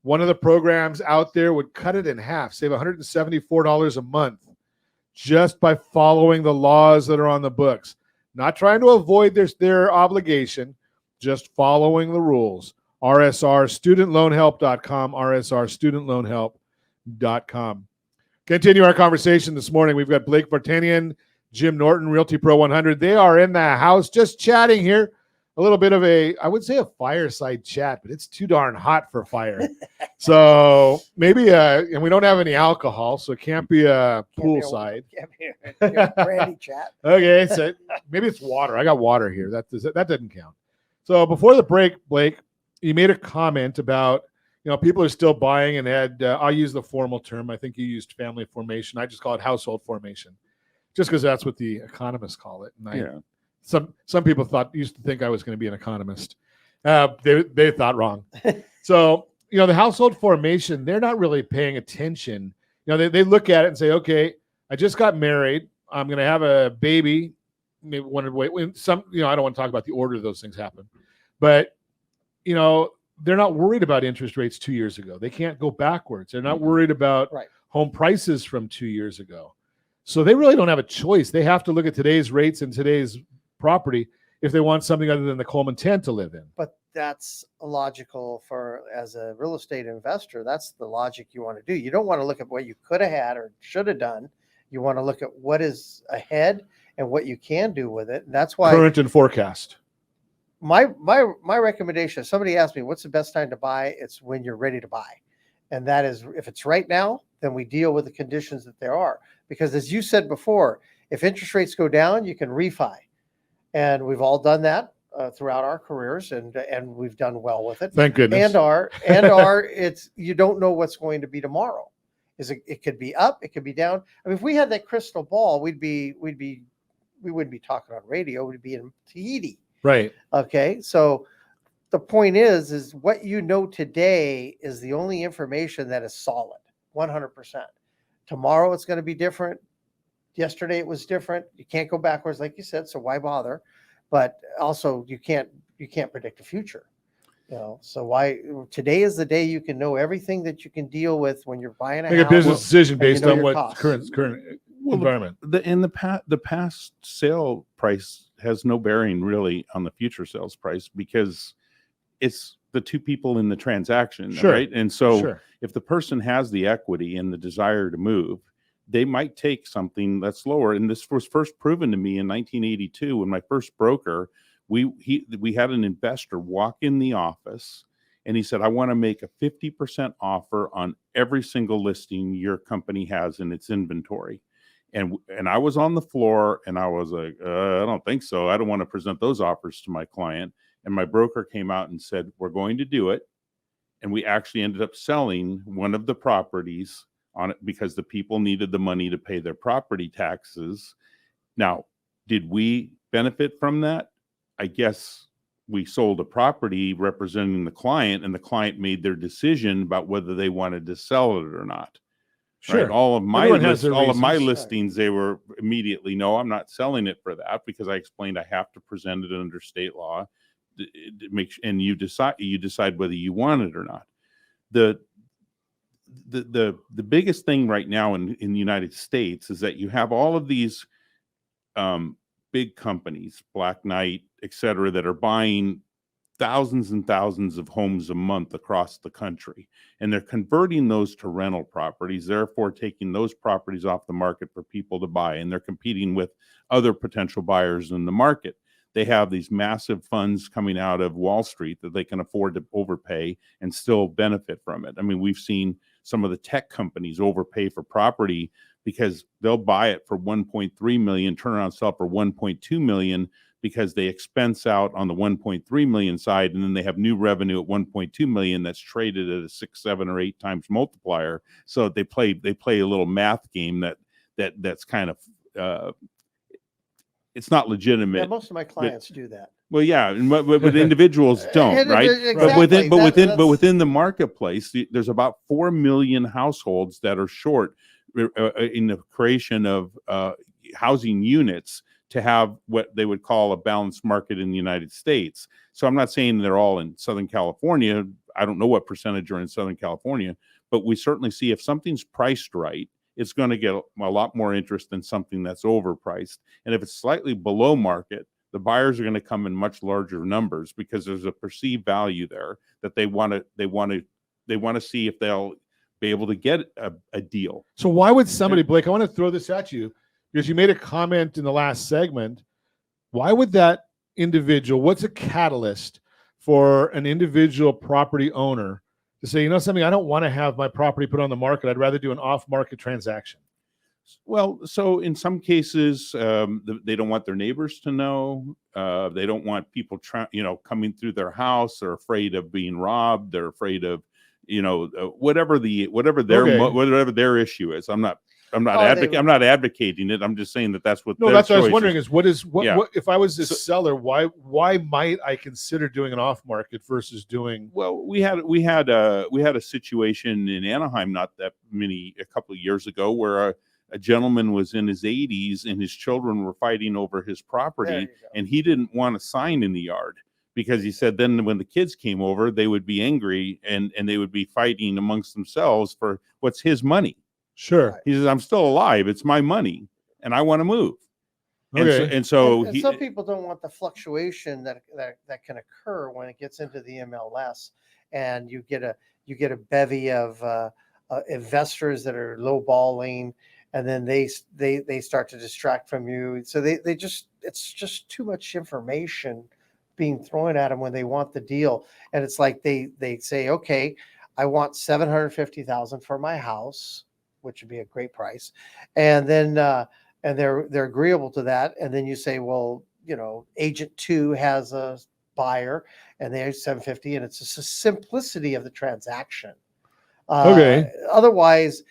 One of the programs out there would cut it in half, save $174 a month just by following the laws that are on the books. Not trying to avoid their obligation, just following the rules. rsrstudentloanhelp.com, rsrstudentloanhelp.com. Continue our conversation this morning. We've got Blake Vartanian, Jim Norton, Realty Pro 100. They are in the house just chatting here. A little bit of I would say a fireside chat, but it's too darn hot for fire. So maybe, and we don't have any alcohol, so it can't be a poolside. Brandy chat. Okay, so maybe it's water. I got water here. That doesn't count. So before the break, Blake, you made a comment about, people are still buying and I'll use the formal term. I think you used family formation. I just call it household formation, just because that's what the economists call it. And some people used to think I was going to be an economist. They thought wrong. So, the household formation, they're not really paying attention. They look at it and say, okay, I just got married. I'm going to have a baby. Maybe I don't want to talk about the order those things happen, but they're not worried about interest rates 2 years ago. They can't go backwards. They're not worried about home prices from 2 years ago. So they really don't have a choice. They have to look at today's rates and today's property if they want something other than the Coleman 10 to live in. But that's logical as a real estate investor. That's the logic you want to do. You don't want to look at what you could have had or should have done. You want to look at what is ahead and what you can do with it. And that's why current and forecast. My recommendation, if somebody asked me what's the best time to buy, it's when you're ready to buy. And that is, if it's right now, then we deal with the conditions that there are. Because as you said before, if interest rates go down, you can refi. And we've all done that throughout our careers, and we've done well with it. Thank goodness. It's you don't know what's going to be tomorrow. It could be up, it could be down. I mean, if we had that crystal ball, we wouldn't be talking on radio. We'd be in Tahiti. Right. Okay. So the point is what you know today is the only information that is solid, 100%. Tomorrow it's going to be different. Yesterday it was different. You can't go backwards, like you said. So why bother? But also you can't predict the future. So why today is the day you can know everything that you can deal with when you're buying a house. Make a business decision based on what costs. current environment. The past sale price has no bearing really on the future sales price because it's the two people in the transaction, right? And so if the person has the equity and the desire to move, they might take something that's lower. And this was first proven to me in 1982 when my first broker, we had an investor walk in the office and he said, I want to make a 50% offer on every single listing your company has in its inventory. And I was on the floor and I was like, I don't think so. I don't want to present those offers to my client. And my broker came out and said, we're going to do it. And we actually ended up selling one of the properties on it because the people needed the money to pay their property taxes. Now, did we benefit from that? I guess we sold a property representing the client and the client made their decision about whether they wanted to sell it or not. Sure. Right? All of my reasons. listings, they were immediately, no, I'm not selling it for that because I explained I have to present it under state law. And you decide whether you want it or not. The biggest thing right now in the United States is that you have all of these big companies, Black Knight, et cetera, that are buying thousands and thousands of homes a month across the country. And they're converting those to rental properties, therefore taking those properties off the market for people to buy. And they're competing with other potential buyers in the market. They have these massive funds coming out of Wall Street that they can afford to overpay and still benefit from it. I mean, we've seen some of the tech companies overpay for property because they'll buy it for 1.3 million, turn around, sell for 1.2 million because they expense out on the 1.3 million side, and then they have new revenue at 1.2 million that's traded at a 6, 7, or 8 times multiplier. So they play a little math game that's kind of it's not legitimate. Yeah, most of my clients do that. Well, yeah, but individuals don't, right? Exactly. But within the marketplace, there's about 4 million households that are short in the creation of housing units to have what they would call a balanced market in the United States. So I'm not saying they're all in Southern California. I don't know what percentage are in Southern California, but we certainly see if something's priced right, it's going to get a lot more interest than something that's overpriced. And if it's slightly below market, the buyers are going to come in much larger numbers because there's a perceived value there that they want to see if they'll be able to get a deal. So why would somebody, Blake, I want to throw this at you because you made a comment in the last segment. Why would that individual, what's a catalyst for an individual property owner to say, you know something, I don't want to have my property put on the market. I'd rather do an off-market transaction? Well, so in some cases, they don't want their neighbors to know. They don't want people coming through their house. They're afraid of being robbed. They're afraid of, whatever their issue is. I'm not advocating it. I'm just saying that's what. No, that's what I was wondering is what if I was this seller, why might I consider doing an off market versus doing? Well, we had a situation in Anaheim a couple of years ago where a gentleman was in his 80s and his children were fighting over his property, and he didn't want a sign in the yard because he said then when the kids came over, they would be angry and they would be fighting amongst themselves for what's his money. Sure. He says, I'm still alive. It's my money and I want to move. Okay. And some people don't want the fluctuation that can occur when it gets into the MLS, and you get a bevy of investors that are lowballing, and then they start to distract from you. So it's just too much information being thrown at them when they want the deal. And it's like they say, okay, I want $750,000 for my house, which would be a great price. And then and they're agreeable to that. And then you say, well, agent 2 has a buyer and they're 750, and it's just the simplicity of the transaction. Okay. Otherwise,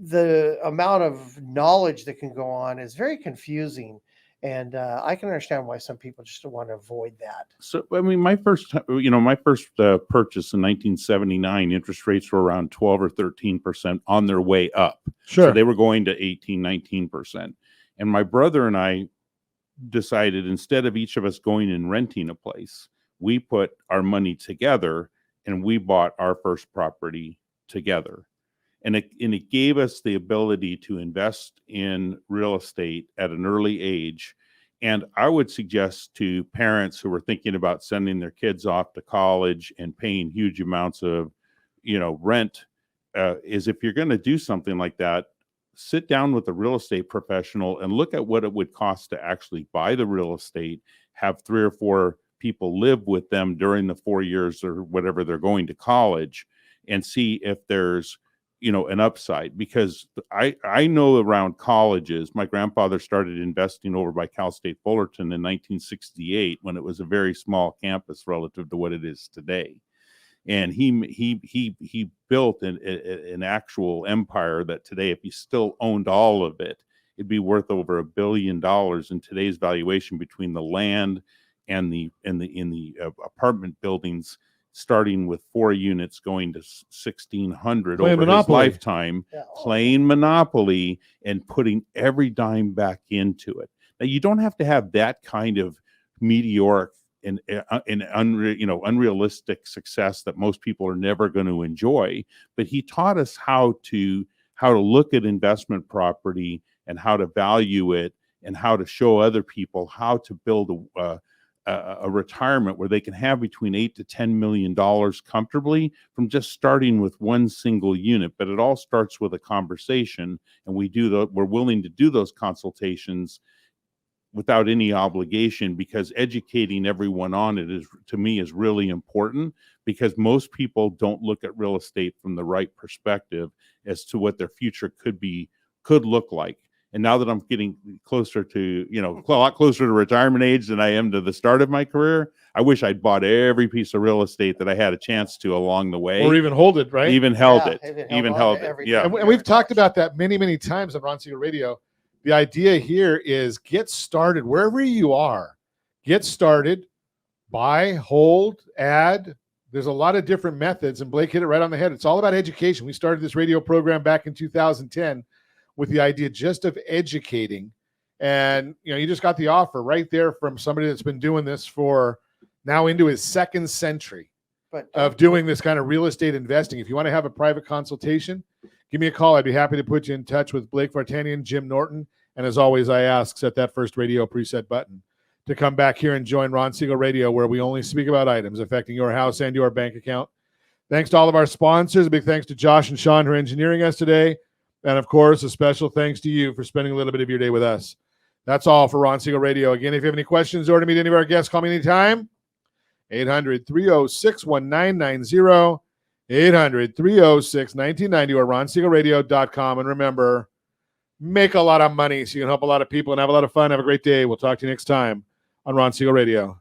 the amount of knowledge that can go on is very confusing, and I can understand why some people just want to avoid that. So, I mean, my first purchase in 1979, interest rates were around 12 or 13% on their way up. Sure. So they were going to 18, 19%. And my brother and I decided instead of each of us going and renting a place, we put our money together and we bought our first property together. And it gave us the ability to invest in real estate at an early age. And I would suggest to parents who are thinking about sending their kids off to college and paying huge amounts of, rent, is if you're going to do something like that, sit down with a real estate professional and look at what it would cost to actually buy the real estate, have 3 or 4 people live with them during the 4 years or whatever they're going to college, and see if there's an upside. Because I know around colleges, my grandfather started investing over by Cal State Fullerton in 1968 when it was a very small campus relative to what it is today. And he built an actual empire that today, if he still owned all of it, it'd be worth over $1 billion in today's valuation between the land and the apartment buildings, starting with 4 units going to 1,600 over his lifetime, playing Monopoly and putting every dime back into it. Now, you don't have to have that kind of meteoric and unrealistic success that most people are never going to enjoy, but he taught us how to look at investment property and how to value it and how to show other people how to build a retirement where they can have between $8 to $10 million comfortably from just starting with one single unit. But it all starts with a conversation, and we're willing to do those consultations without any obligation, because educating everyone on it to me is really important, because most people don't look at real estate from the right perspective as to what their future could look like. And now that I'm getting closer to, a lot closer to retirement age than I am to the start of my career, I wish I'd bought every piece of real estate that I had a chance to along the way. Or even hold it, right? Even held Yeah, it. even Held it. everything. Yeah. And we've talked about that many, many times on Ron Siegel Radio. The idea here is get started wherever you are. Get started, buy, hold, add. There's a lot of different methods, and Blake hit it right on the head. It's all about education. We started this radio program back in 2010 with the idea just of educating. And, you just got the offer right there from somebody that's been doing this for now into his second century of doing this kind of real estate investing. If you want to have a private consultation, give me a call. I'd be happy to put you in touch with Blake Vartanian, Jim Norton. And as always, I ask, set that first radio preset button to come back here and join Ron Siegel Radio, where we only speak about items affecting your house and your bank account. Thanks to all of our sponsors. A big thanks to Josh and Sean for engineering us today. And, of course, a special thanks to you for spending a little bit of your day with us. That's all for Ron Siegel Radio. Again, if you have any questions or to meet any of our guests, call me anytime. 800-306-1990. 800-306-1990 or ronsiegelradio.com. And remember, make a lot of money so you can help a lot of people and have a lot of fun. Have a great day. We'll talk to you next time on Ron Siegel Radio.